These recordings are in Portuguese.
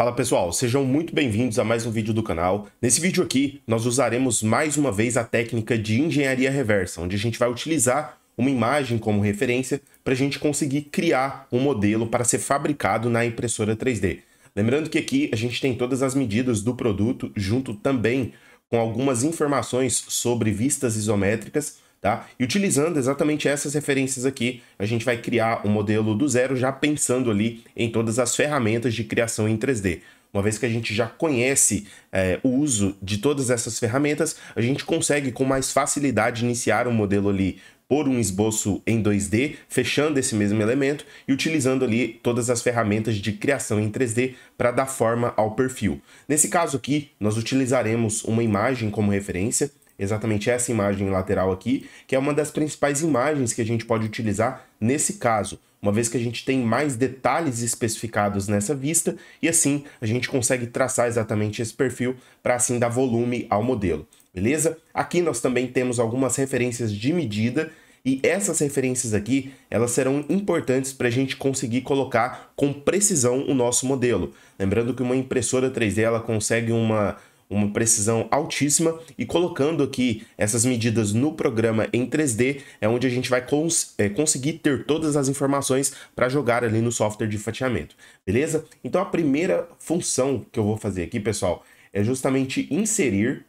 Fala pessoal, sejam muito bem-vindos a mais um vídeo do canal. Nesse vídeo aqui, nós usaremos mais uma vez a técnica de engenharia reversa, onde a gente vai utilizar uma imagem como referência para a gente conseguir criar um modelo para ser fabricado na impressora 3D. Lembrando que aqui a gente tem todas as medidas do produto, junto também com algumas informações sobre vistas isométricas, tá? E utilizando exatamente essas referências aqui, a gente vai criar um modelo do zero, já pensando ali em todas as ferramentas de criação em 3D. Uma vez que a gente já conhece o uso de todas essas ferramentas, a gente consegue com mais facilidade iniciar um modelo ali por um esboço em 2D, fechando esse mesmo elemento e utilizando ali todas as ferramentas de criação em 3D para dar forma ao perfil. Nesse caso aqui, nós utilizaremos uma imagem como referência, exatamente essa imagem lateral aqui, que é uma das principais imagens que a gente pode utilizar nesse caso, uma vez que a gente tem mais detalhes especificados nessa vista e assim a gente consegue traçar exatamente esse perfil para assim dar volume ao modelo, beleza? Aqui nós também temos algumas referências de medida e essas referências aqui, elas serão importantes para a gente conseguir colocar com precisão o nosso modelo. Lembrando que uma impressora 3D ela consegue uma precisão altíssima e colocando aqui essas medidas no programa em 3D é onde a gente vai conseguir ter todas as informações para jogar ali no software de fatiamento, beleza? Então a primeira função que eu vou fazer aqui, pessoal, é justamente inserir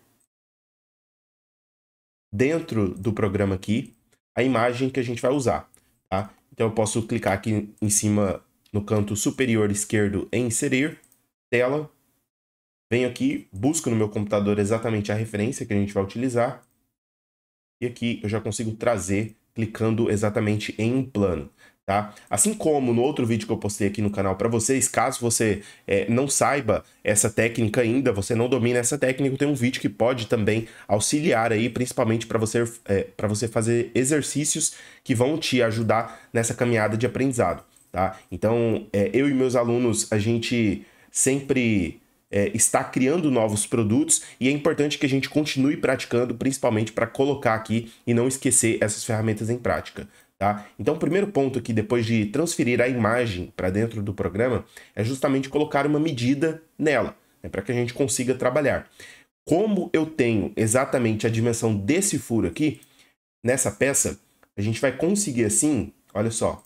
dentro do programa aqui a imagem que a gente vai usar, tá? Então eu posso clicar aqui em cima no canto superior esquerdo em inserir, tela. Venho aqui, busco no meu computador exatamente a referência que a gente vai utilizar. E aqui eu já consigo trazer, clicando exatamente em um plano, tá? Assim como no outro vídeo que eu postei aqui no canal para vocês, caso você não saiba essa técnica ainda, você não domina essa técnica, tem um vídeo que pode também auxiliar aí, principalmente para você fazer exercícios que vão te ajudar nessa caminhada de aprendizado, tá? Então, eu e meus alunos, a gente sempre está criando novos produtos e é importante que a gente continue praticando, principalmente para colocar aqui e não esquecer essas ferramentas em prática, tá? Então, o primeiro ponto aqui, depois de transferir a imagem para dentro do programa, é justamente colocar uma medida nela, né, para que a gente consiga trabalhar. Como eu tenho exatamente a dimensão desse furo aqui, nessa peça, a gente vai conseguir assim, olha só,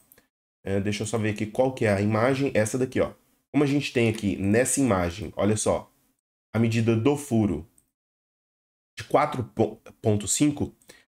deixa eu só ver aqui qual que é a imagem, essa daqui, ó. Como a gente tem aqui nessa imagem, olha só, a medida do furo de 4,5,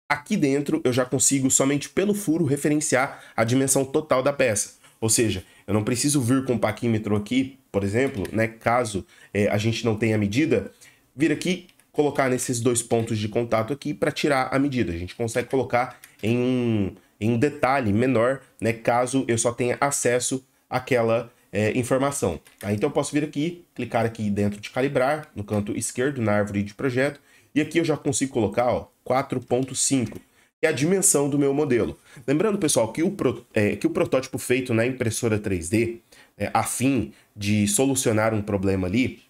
aqui dentro eu já consigo somente pelo furo referenciar a dimensão total da peça. Ou seja, eu não preciso vir com o paquímetro aqui, por exemplo, né, caso a gente não tenha a medida, vir aqui, colocar nesses dois pontos de contato aqui para tirar a medida. A gente consegue colocar em um detalhe menor, né, caso eu só tenha acesso àquela informação. Tá? Então eu posso vir aqui, clicar aqui dentro de calibrar, no canto esquerdo, na árvore de projeto, e aqui eu já consigo colocar 4,5, que é a dimensão do meu modelo. Lembrando, pessoal, que o protótipo feito na impressora 3D, a fim de solucionar um problema ali,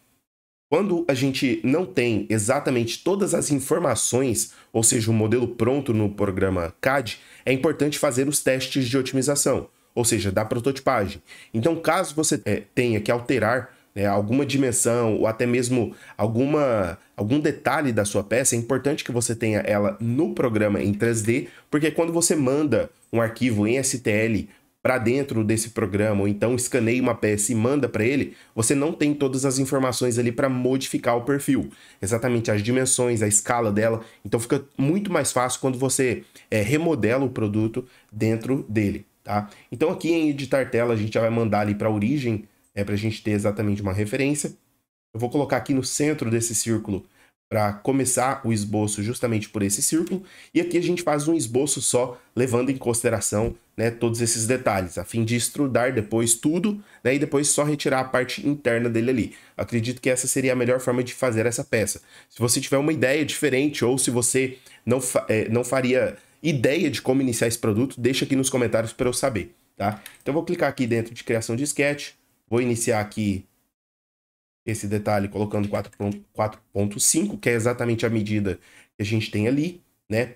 quando a gente não tem exatamente todas as informações, ou seja, o modelo pronto no programa CAD, é importante fazer os testes de otimização, ou seja, da prototipagem. Então, caso você tenha que alterar alguma dimensão ou até mesmo algum detalhe da sua peça, é importante que você tenha ela no programa em 3D, porque quando você manda um arquivo em STL para dentro desse programa, ou então escaneia uma peça e manda para ele, você não tem todas as informações ali para modificar o perfil, exatamente as dimensões, a escala dela, então fica muito mais fácil quando você remodela o produto dentro dele, tá? Então aqui em editar tela a gente já vai mandar ali para a origem, para a gente ter exatamente uma referência. Eu vou colocar aqui no centro desse círculo para começar o esboço justamente por esse círculo, e aqui a gente faz um esboço só, levando em consideração todos esses detalhes, a fim de estrudar depois tudo, né, e depois só retirar a parte interna dele ali. Acredito que essa seria a melhor forma de fazer essa peça. Se você tiver uma ideia diferente, ou se você não faria ideia de como iniciar esse produto, deixa aqui nos comentários para eu saber, tá? Então eu vou clicar aqui dentro de criação de sketch, vou iniciar aqui esse detalhe colocando 4,5, que é exatamente a medida que a gente tem ali, né?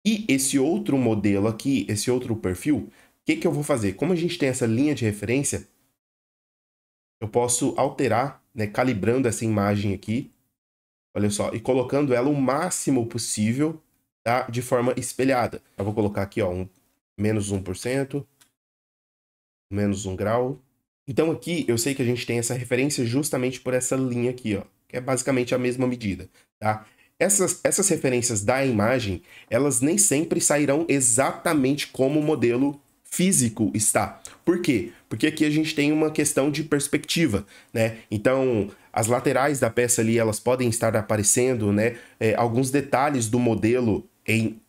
E esse outro modelo aqui, esse outro perfil, o que eu vou fazer? Como a gente tem essa linha de referência, eu posso alterar né, calibrando essa imagem aqui, olha só, e colocando ela o máximo possível, tá, de forma espelhada. Eu vou colocar aqui, ó, menos 1%, menos 1 grau. Então aqui eu sei que a gente tem essa referência justamente por essa linha aqui, ó, que é basicamente a mesma medida, tá? Essas referências da imagem, elas nem sempre sairão exatamente como o modelo físico está. Por quê? Porque aqui a gente tem uma questão de perspectiva, né? Então, as laterais da peça ali, elas podem estar aparecendo, né? Alguns detalhes do modelo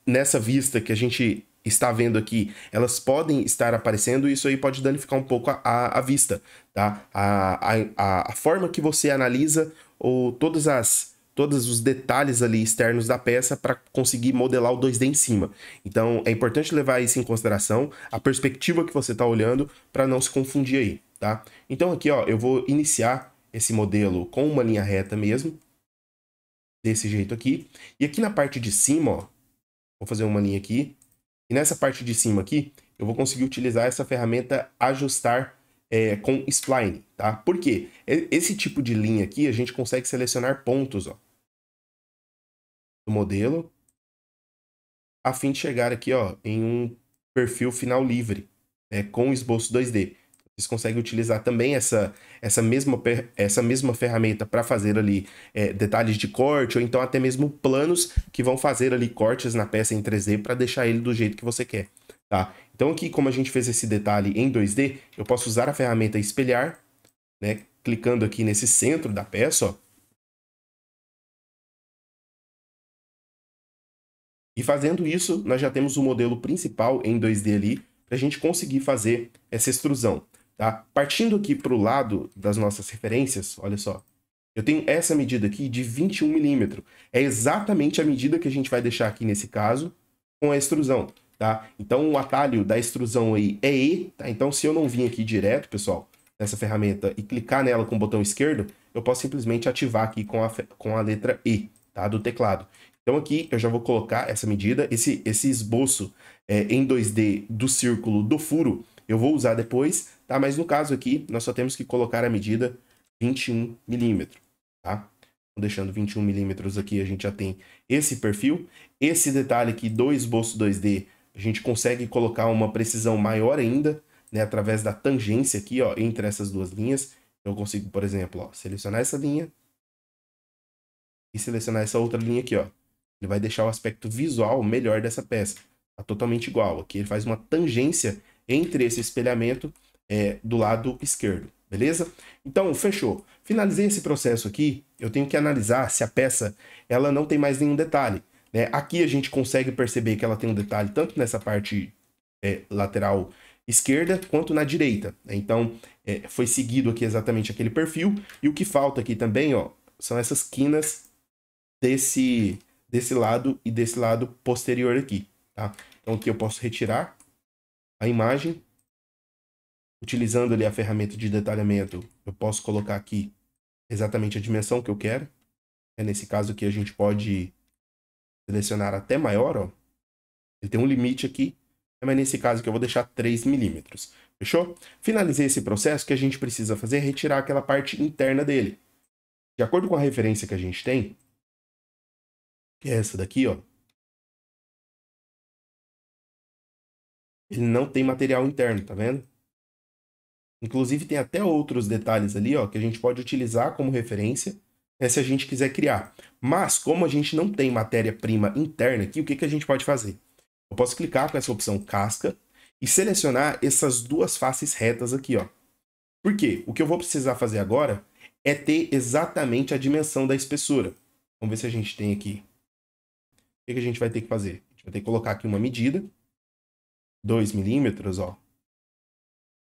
nessa vista que a gente está vendo aqui, elas podem estar aparecendo e isso aí pode danificar um pouco a vista, tá? A forma que você analisa ou todos os detalhes ali externos da peça para conseguir modelar o 2D em cima. Então, é importante levar isso em consideração, a perspectiva que você está olhando, para não se confundir aí, tá? Então aqui, ó, eu vou iniciar esse modelo com uma linha reta mesmo, desse jeito aqui. E aqui na parte de cima, ó, vou fazer uma linha aqui. E nessa parte de cima aqui, eu vou conseguir utilizar essa ferramenta ajustar com spline, tá? Por quê? Esse tipo de linha aqui, a gente consegue selecionar pontos, ó, do modelo, a fim de chegar aqui, ó, em um perfil final livre, com esboço 2D. Vocês conseguem utilizar também essa mesma ferramenta para fazer ali detalhes de corte, ou então até mesmo planos que vão fazer ali cortes na peça em 3D para deixar ele do jeito que você quer, tá? Então aqui, como a gente fez esse detalhe em 2D, eu posso usar a ferramenta espelhar, né? Clicando aqui nesse centro da peça, ó. E fazendo isso, nós já temos o modelo principal em 2D ali, para a gente conseguir fazer essa extrusão, tá? Partindo aqui para o lado das nossas referências, olha só. Eu tenho essa medida aqui de 21 milímetros. É exatamente a medida que a gente vai deixar aqui nesse caso com a extrusão, tá? Então o atalho da extrusão aí é E, tá? Então se eu não vir aqui direto, pessoal, nessa ferramenta e clicar nela com o botão esquerdo, eu posso simplesmente ativar aqui com a letra E, tá? Do teclado. Então aqui eu já vou colocar essa medida, esse esboço em 2D do círculo do furo, eu vou usar depois, tá? Mas no caso aqui, nós só temos que colocar a medida 21 milímetros, tá? Então, deixando 21 milímetros aqui, a gente já tem esse perfil. Esse detalhe aqui do esboço 2D, a gente consegue colocar uma precisão maior ainda, né? Através da tangência aqui, ó, entre essas duas linhas. Eu consigo, por exemplo, ó, selecionar essa linha e selecionar essa outra linha aqui, ó. Ele vai deixar o aspecto visual melhor dessa peça. Tá totalmente igual. Aqui ele faz uma tangência entre esse espelhamento do lado esquerdo. Beleza? Então, fechou. Finalizei esse processo aqui. Eu tenho que analisar se a peça ela não tem mais nenhum detalhe, né? Aqui a gente consegue perceber que ela tem um detalhe tanto nessa parte lateral esquerda quanto na direita. Então, foi seguido aqui exatamente aquele perfil. E o que falta aqui também, ó, são essas quinas desse lado e desse lado posterior aqui, tá? Então aqui eu posso retirar a imagem. Utilizando ali a ferramenta de detalhamento, eu posso colocar aqui exatamente a dimensão que eu quero. Nesse caso aqui a gente pode selecionar até maior, ó. Ele tem um limite aqui, mas nesse caso aqui eu vou deixar 3 milímetros. Fechou? Finalizei esse processo, que a gente precisa fazer é retirar aquela parte interna dele. De acordo com a referência que a gente tem, que é essa daqui, ó, ele não tem material interno, tá vendo? Inclusive tem até outros detalhes ali, ó, que a gente pode utilizar como referência, né, se a gente quiser criar. Mas como a gente não tem matéria-prima interna aqui, o que a gente pode fazer? Eu posso clicar com essa opção casca e selecionar essas duas faces retas aqui, ó. Por quê? O que eu vou precisar fazer agora é ter exatamente a dimensão da espessura. Vamos ver se a gente tem aqui. O que a gente vai ter que fazer? A gente vai ter que colocar aqui uma medida, 2 milímetros, ó,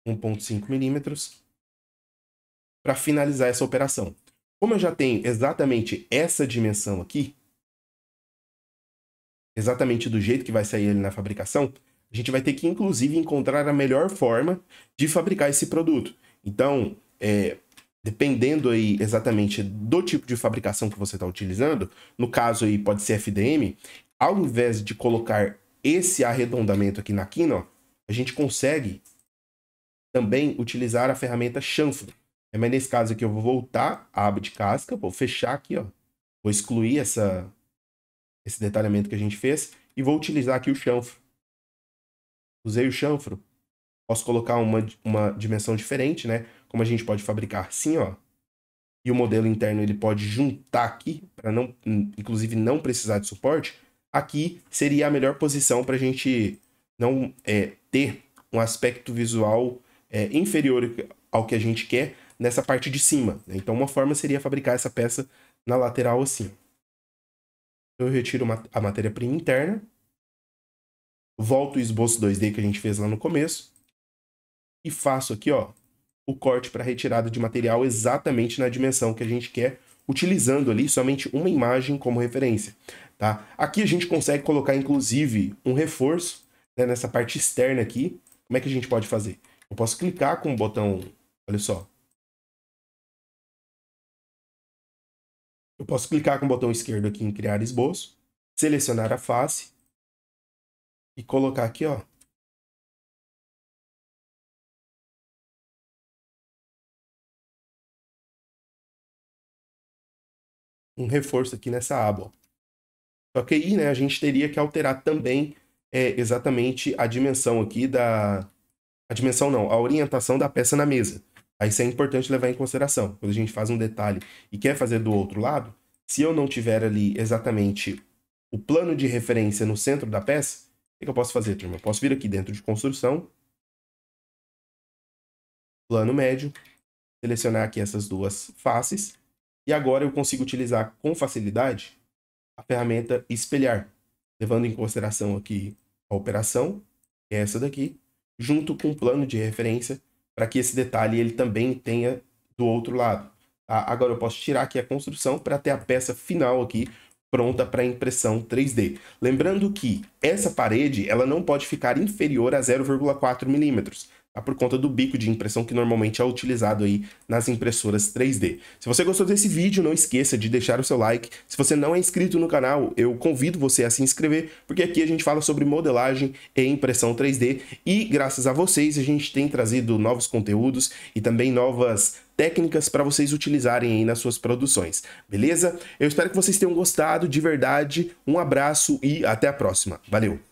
1,5 milímetros, para finalizar essa operação. Como eu já tenho exatamente essa dimensão aqui, exatamente do jeito que vai sair ele na fabricação, a gente vai ter que, inclusive, encontrar a melhor forma de fabricar esse produto. Então, dependendo aí exatamente do tipo de fabricação que você está utilizando, no caso aí pode ser FDM, ao invés de colocar esse arredondamento aqui na quina, ó, a gente consegue também utilizar a ferramenta chanfro. Mas nesse caso aqui eu vou voltar à aba de casca, vou fechar aqui, ó. Vou excluir esse detalhamento que a gente fez e vou utilizar aqui o chanfro. Usei o chanfro, posso colocar uma dimensão diferente, né? Como a gente pode fabricar assim, ó. E o modelo interno ele pode juntar aqui, para não, inclusive não precisar de suporte. Aqui seria a melhor posição para a gente não ter um aspecto visual inferior ao que a gente quer nessa parte de cima, né? Então uma forma seria fabricar essa peça na lateral assim. Eu retiro a matéria-prima interna, volto o esboço 2D que a gente fez lá no começo e faço aqui, ó, o corte para retirada de material exatamente na dimensão que a gente quer, utilizando ali somente uma imagem como referência, tá? Aqui a gente consegue colocar, inclusive, um reforço, né, nessa parte externa aqui. Como é que a gente pode fazer? Eu posso clicar com o botão, olha só. Eu posso clicar com o botão esquerdo aqui em criar esboço, selecionar a face e colocar aqui, ó, um reforço aqui nessa aba, ó. Só que aí, né, a gente teria que alterar também exatamente a dimensão aqui a dimensão não, a orientação da peça na mesa. Aí isso é importante levar em consideração. Quando a gente faz um detalhe e quer fazer do outro lado, se eu não tiver ali exatamente o plano de referência no centro da peça, o que eu posso fazer, turma? Eu posso vir aqui dentro de construção, plano médio, selecionar aqui essas duas faces, e agora eu consigo utilizar com facilidade a ferramenta espelhar, levando em consideração aqui a operação, que é essa daqui, junto com o plano de referência, para que esse detalhe ele também tenha do outro lado. Tá? Agora eu posso tirar aqui a construção para ter a peça final aqui pronta para impressão 3D. Lembrando que essa parede ela não pode ficar inferior a 0,4 milímetros, tá? Por conta do bico de impressão que normalmente é utilizado aí nas impressoras 3D. Se você gostou desse vídeo, não esqueça de deixar o seu like. Se você não é inscrito no canal, eu convido você a se inscrever, porque aqui a gente fala sobre modelagem e impressão 3D e graças a vocês a gente tem trazido novos conteúdos e também novas técnicas para vocês utilizarem aí nas suas produções, beleza? Eu espero que vocês tenham gostado de verdade. Um abraço e até a próxima. Valeu!